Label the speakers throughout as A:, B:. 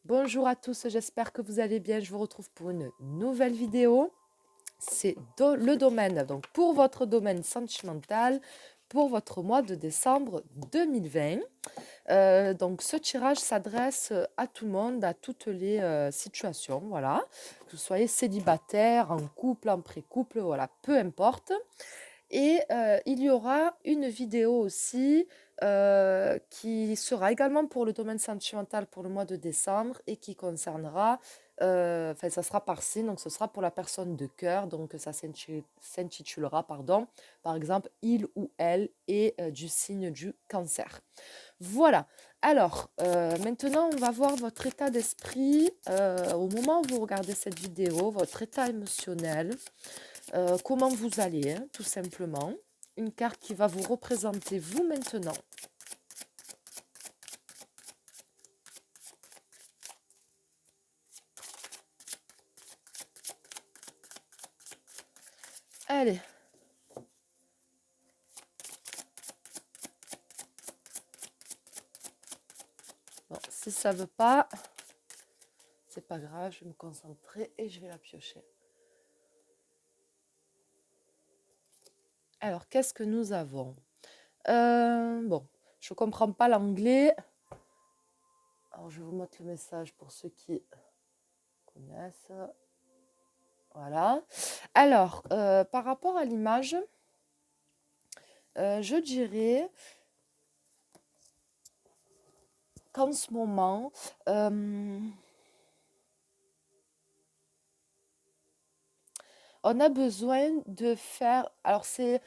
A: Bonjour à tous, j'espère que vous allez bien. Je vous retrouve pour une nouvelle vidéo. C'est le domaine, donc pour votre domaine sentimental, pour votre mois de décembre 2020. Donc ce tirage s'adresse à tout le monde, à toutes les situations, voilà. Que vous soyez célibataire, en couple, en pré-couple, voilà, peu importe. Et il y aura une vidéo aussi qui sera également pour le domaine sentimental pour le mois de décembre et qui concernera, enfin ça sera par signe, donc ce sera pour la personne de cœur, donc ça s'intitulera, pardon, par exemple, il ou elle est du signe du cancer. Voilà, alors maintenant on va voir votre état d'esprit au moment où vous regardez cette vidéo, votre état émotionnel. Comment vous allez, hein, tout simplement. Une carte qui va vous représenter vous maintenant. Allez. Bon, si ça ne veut pas, c'est pas grave, je vais me concentrer et je vais la piocher. Alors, qu'est-ce que nous avons? Bon, je ne comprends pas l'anglais. Alors, je vais vous mettre le message pour ceux qui connaissent. Voilà. Alors, par rapport à l'image, je dirais qu'en ce moment, on a besoin de faire, alors c'est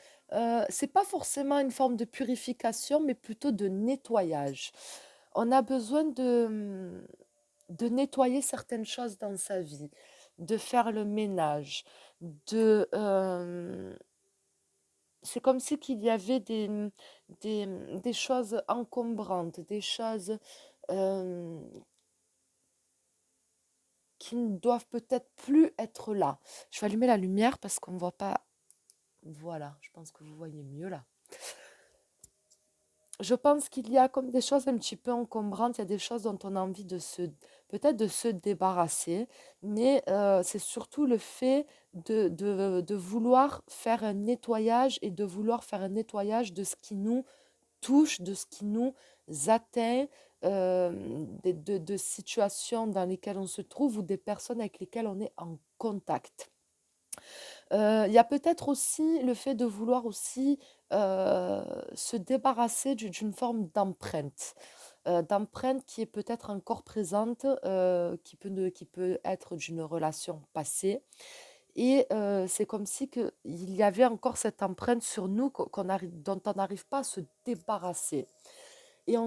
A: pas forcément une forme de purification, mais plutôt de nettoyage. On a besoin de nettoyer certaines choses dans sa vie, de faire le ménage, c'est comme si qu'il y avait des choses encombrantes, des choses euh, qui ne doivent peut-être plus être là. Je vais allumer la lumière parce qu'on ne voit pas. Voilà, je pense que vous voyez mieux là. Je pense qu'il y a comme des choses un petit peu encombrantes, il y a des choses dont on a envie peut-être de se débarrasser, mais c'est surtout le fait de vouloir faire un nettoyage et de vouloir faire un nettoyage de ce qui nous touche, de ce qui nous atteint, de situations dans lesquelles on se trouve ou des personnes avec lesquelles on est en contact. Il y a peut-être aussi le fait de vouloir aussi, se débarrasser d'une forme d'empreinte qui est peut-être encore présente, qui peut être d'une relation passée et c'est comme si que il y avait encore cette empreinte sur nous dont on n'arrive pas à se débarrasser et hem,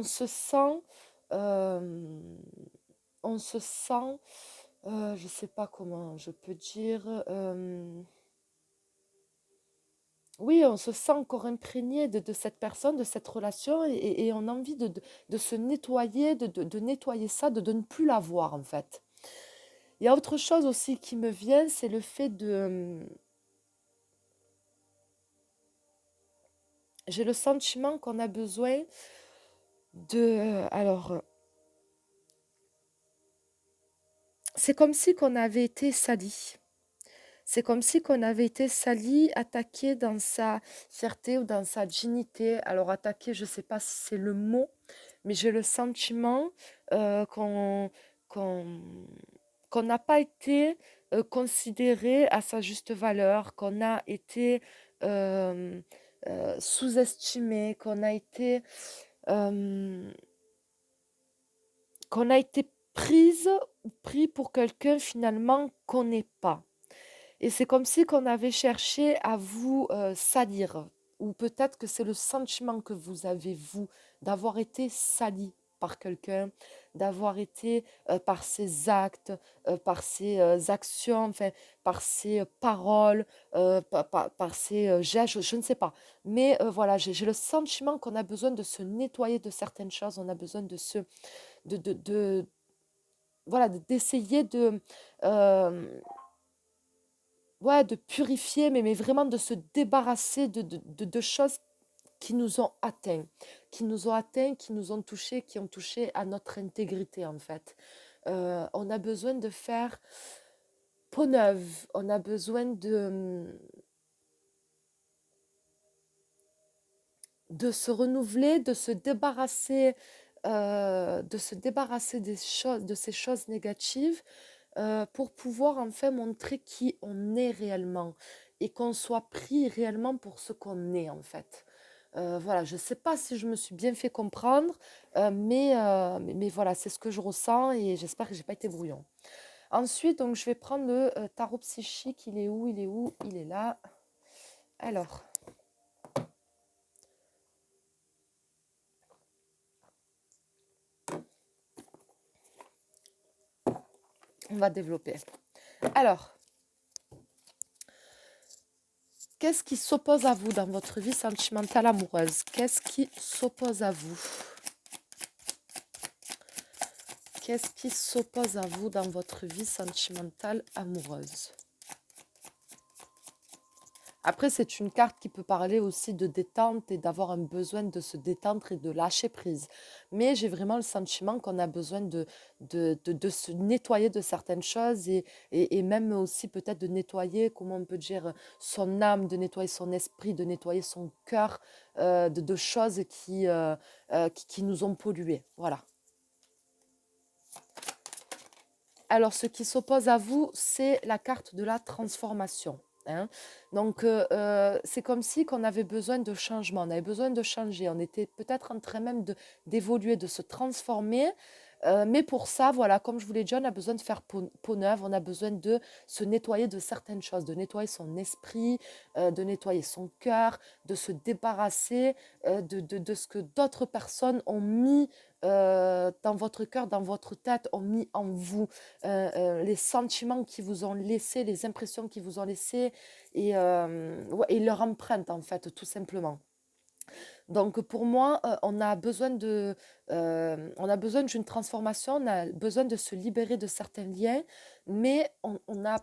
A: on se sent, je ne sais pas comment je peux dire, oui, on se sent encore imprégné de cette personne, de cette relation et on a envie de se nettoyer, de nettoyer ça, de ne plus la voir en fait. Il y a autre chose aussi qui me vient, c'est le fait j'ai le sentiment qu'on a besoin alors, c'est comme si qu'on avait été sali. C'est comme si qu'on avait été sali, attaqué dans sa fierté ou dans sa dignité. Alors attaqué, je ne sais pas si c'est le mot, mais j'ai le sentiment qu'on qu'on qu'on n'a pas été considéré à sa juste valeur, qu'on a été euh, sous-estimé, euh, qu'on a été prise ou pris pour quelqu'un finalement qu'on n'est pas. Et c'est comme si qu'on avait cherché à vous salir. Ou peut-être que c'est le sentiment que vous avez, vous, d'avoir été sali par quelqu'un, d'avoir été par ses actes, par ses actions, enfin, par ses paroles, par ses gestes, je ne sais pas. Mais voilà, j'ai le sentiment qu'on a besoin de se nettoyer de certaines choses, on a besoin de voilà, d'essayer ouais, de purifier, mais vraiment de se débarrasser de choses qui nous ont atteints, qui nous ont atteints, qui nous ont touchés, qui ont touché à notre intégrité en fait. On a besoin de faire peau neuve, on a besoin de se renouveler, de se débarrasser des choses, de ces choses négatives pour pouvoir enfin montrer qui on est réellement et qu'on soit pris réellement pour ce qu'on est en fait. Voilà, je ne sais pas si je me suis bien fait comprendre, mais voilà, c'est ce que je ressens et j'espère que j'ai pas été brouillon. Ensuite, donc, je vais prendre le tarot psychique. Il est où? Il est où? Il est là. Alors, on va développer. Alors, qu'est-ce qui s'oppose à vous dans votre vie sentimentale amoureuse? Qu'est-ce qui s'oppose à vous? Qu'est-ce qui s'oppose à vous dans votre vie sentimentale amoureuse? Après, c'est une carte qui peut parler aussi de détente et d'avoir un besoin de se détendre et de lâcher prise. Mais j'ai vraiment le sentiment qu'on a besoin de se nettoyer de certaines choses et même aussi peut-être de nettoyer, comment on peut dire, son âme, de nettoyer son esprit, de nettoyer son cœur de choses qui nous ont pollués. Voilà. Alors, ce qui s'oppose à vous, c'est la carte de la transformation. Hein. Donc, c'est comme si qu'on avait besoin de changement, on avait besoin de changer, on était peut-être en train même d'évoluer, de se transformer. Mais pour ça, voilà, comme je vous l'ai dit, on a besoin de faire peau neuve, on a besoin de se nettoyer de certaines choses, de nettoyer son esprit, de nettoyer son cœur, de se débarrasser de ce que d'autres personnes ont mis dans votre cœur, dans votre tête, ont mis en vous, les sentiments qui vous ont laissé, les impressions qui vous ont laissé ouais, et leur empreinte en fait, tout simplement. Donc pour moi, on a besoin d'une transformation, on a besoin de se libérer de certains liens, mais on a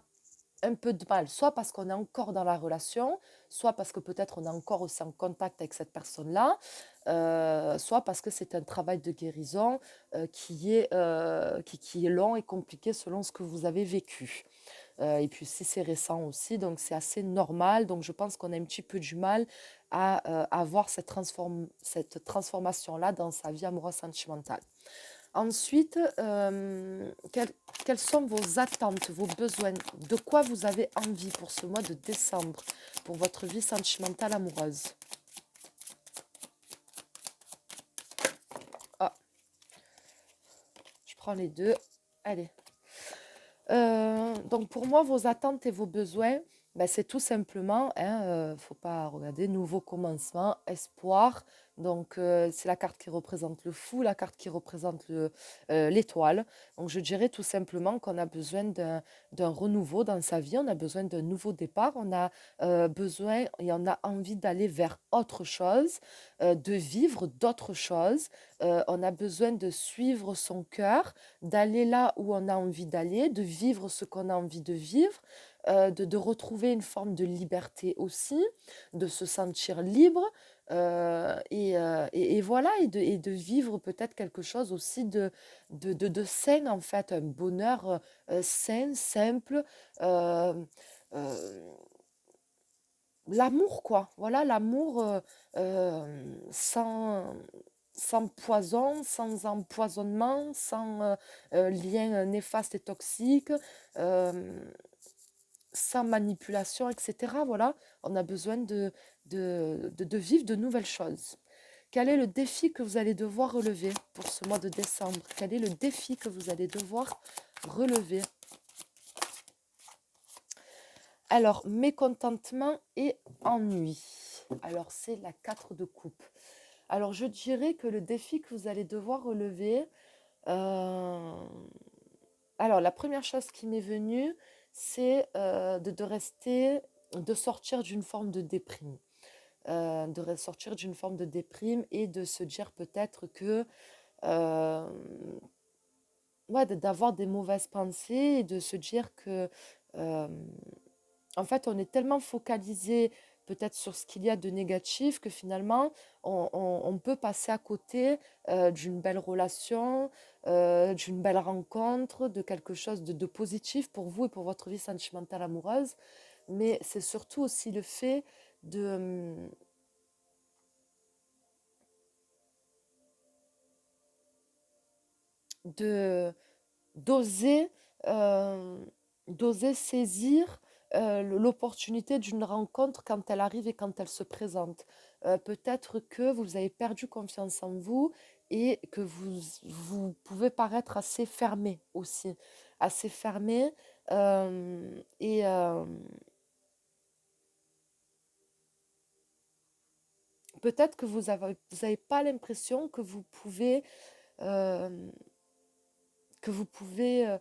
A: un peu de mal, soit parce qu'on est encore dans la relation, soit parce que peut-être on est encore aussi en contact avec cette personne-là, soit parce que c'est un travail de guérison qui est long et compliqué selon ce que vous avez vécu. Et puis si c'est récent aussi, donc c'est assez normal. Donc je pense qu'on a un petit peu du mal à avoir cette transformation-là dans sa vie amoureuse sentimentale. Ensuite, quelles sont vos attentes, vos besoins? De quoi vous avez envie pour ce mois de décembre, pour votre vie sentimentale amoureuse? Ah, je prends les deux. Allez. Donc pour moi, vos attentes et vos besoins, ben, c'est tout simplement, hein, faut pas regarder, nouveau commencement, espoir. Donc c'est la carte qui représente le fou, la carte qui représente l'étoile. Donc je dirais tout simplement qu'on a besoin d'un renouveau dans sa vie, on a besoin d'un nouveau départ, on a besoin et on a envie d'aller vers autre chose, de vivre d'autres choses. On a besoin de suivre son cœur, d'aller là où on a envie d'aller, de vivre ce qu'on a envie de vivre, de retrouver une forme de liberté aussi, de se sentir libre, et voilà, et de vivre peut-être quelque chose aussi de sain, en fait, un bonheur sain, simple, euh, euh, l'amour, quoi. Voilà, l'amour sans poison, sans empoisonnement, sans lien néfaste et toxique, euh, sans manipulation, etc. Voilà, on a besoin de vivre de nouvelles choses. Quel est le défi que vous allez devoir relever pour ce mois de décembre? Quel est le défi que vous allez devoir relever? Alors, mécontentement et ennui. Alors, c'est la 4 de coupe. Alors, je dirais que le défi que vous allez devoir relever, euh, alors la première chose qui m'est venue, c'est de rester, de sortir d'une forme de déprime. Sortir d'une forme de déprime et de se dire peut-être que, euh, ouais, d'avoir des mauvaises pensées et de se dire que, euh, en fait, on est tellement focalisé peut-être sur ce qu'il y a de négatif, que finalement, on peut passer à côté d'une belle relation, d'une belle rencontre, de quelque chose de positif pour vous et pour votre vie sentimentale amoureuse. Mais c'est surtout aussi le fait de, de d'oser euh, d'oser saisir l'opportunité d'une rencontre quand elle arrive et quand elle se présente. Peut-être que vous avez perdu confiance en vous et que vous pouvez paraître assez fermé aussi, assez fermé et peut-être que vous avez pas l'impression euh, que vous pouvez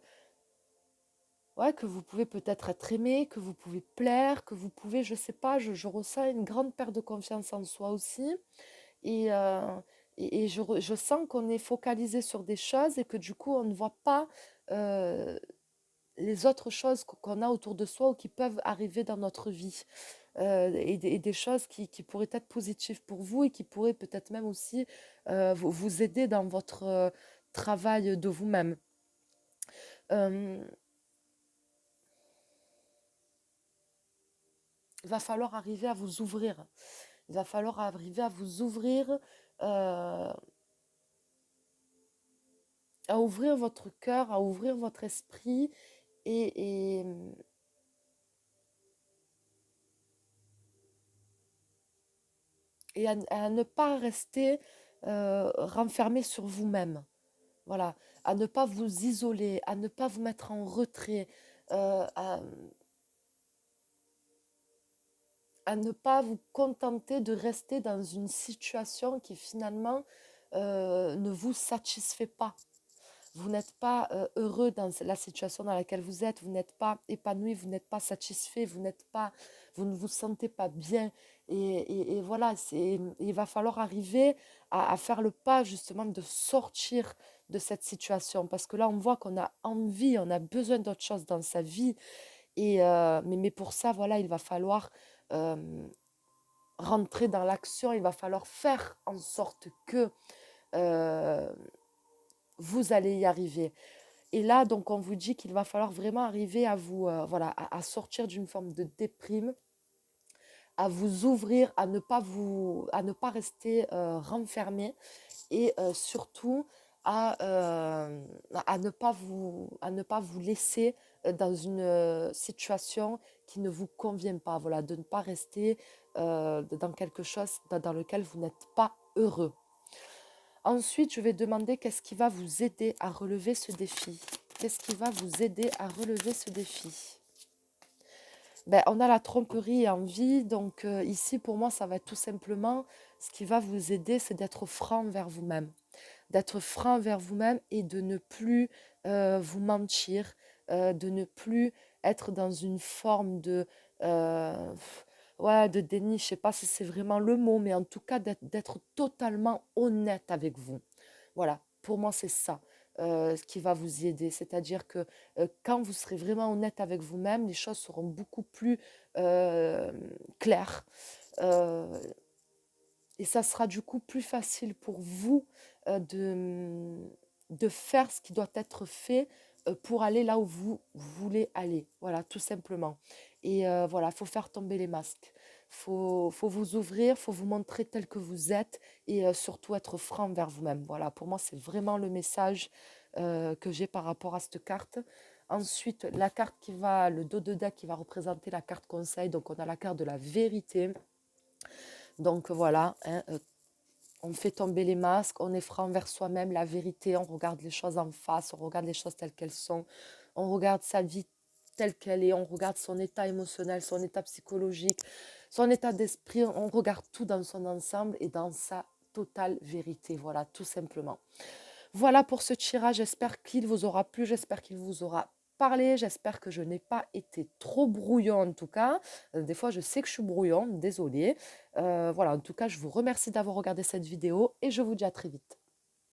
A: ouais, que vous pouvez peut-être être aimé, que vous pouvez plaire, que vous pouvez, je sais pas, je ressens une grande perte de confiance en soi aussi. Et, je sens qu'on est focalisé sur des choses et que du coup, on ne voit pas euh, les autres choses qu'on a autour de soi ou qui peuvent arriver dans notre vie. Et des choses qui pourraient être positives pour vous et qui pourraient peut-être même aussi vous aider dans votre travail de vous-même. Euh, il va falloir arriver à vous ouvrir. Il va falloir arriver à vous ouvrir, euh, à ouvrir votre cœur, à ouvrir votre esprit et, et, et à ne pas rester renfermé sur vous-même. Voilà, à ne pas vous isoler, à ne pas vous mettre en retrait, euh, à, à ne pas vous contenter de rester dans une situation qui finalement ne vous satisfait pas. Vous n'êtes pas heureux dans la situation dans laquelle vous êtes, vous n'êtes pas épanoui, vous n'êtes pas satisfait, vous ne vous sentez pas bien. Et voilà, il va falloir arriver à faire le pas justement de sortir de cette situation. Parce que là, on voit qu'on a envie, on a besoin d'autre chose dans sa vie. Mais pour ça, voilà, il va falloir euh, rentrer dans l'action, il va falloir faire en sorte que euh, vous allez y arriver. Et là, donc, on vous dit qu'il va falloir vraiment arriver à vous, voilà, à sortir d'une forme de déprime, à vous ouvrir, à ne pas rester renfermé et surtout à ne pas vous laisser dans une situation qui ne vous convient pas. Voilà, de ne pas rester dans quelque chose dans lequel vous n'êtes pas heureux. Ensuite, je vais demander qu'est-ce qui va vous aider à relever ce défi. Qu'est-ce qui va vous aider à relever ce défi? Ben, on a la tromperie en vie, donc ici pour moi ça va être tout simplement ce qui va vous aider, c'est d'être franc vers vous-même, d'être franc vers vous-même et de ne plus vous mentir, de ne plus être dans une forme euh, ouais, de déni, je sais pas si c'est vraiment le mot, mais en tout cas d'être totalement honnête avec vous. Voilà, pour moi, c'est ça ce qui va vous y aider. C'est-à-dire que quand vous serez vraiment honnête avec vous-même, les choses seront beaucoup plus euh, claires. Euh, et ça sera du coup plus facile pour vous de faire ce qui doit être fait pour aller là où vous voulez aller. Voilà, tout simplement. Et voilà, il faut faire tomber les masques. Faut vous ouvrir, faut vous montrer tel que vous êtes et surtout être franc vers vous-même. Voilà, pour moi, c'est vraiment le message que j'ai par rapport à cette carte. Ensuite, la carte qui va, le dos de deck qui va représenter la carte conseil. Donc, on a la carte de la vérité. Donc voilà, hein, on fait tomber les masques, on est franc envers soi-même, la vérité, on regarde les choses en face, on regarde les choses telles qu'elles sont, on regarde sa vie telle qu'elle est, on regarde son état émotionnel, son état psychologique, son état d'esprit, on regarde tout dans son ensemble et dans sa totale vérité, voilà, tout simplement. Voilà pour ce tirage, j'espère qu'il vous aura plu, j'espère qu'il vous aura parlé, j'espère que je n'ai pas été trop brouillon en tout cas. Des fois je sais que je suis brouillon, désolée. Voilà, en tout cas je vous remercie d'avoir regardé cette vidéo et je vous dis à très vite.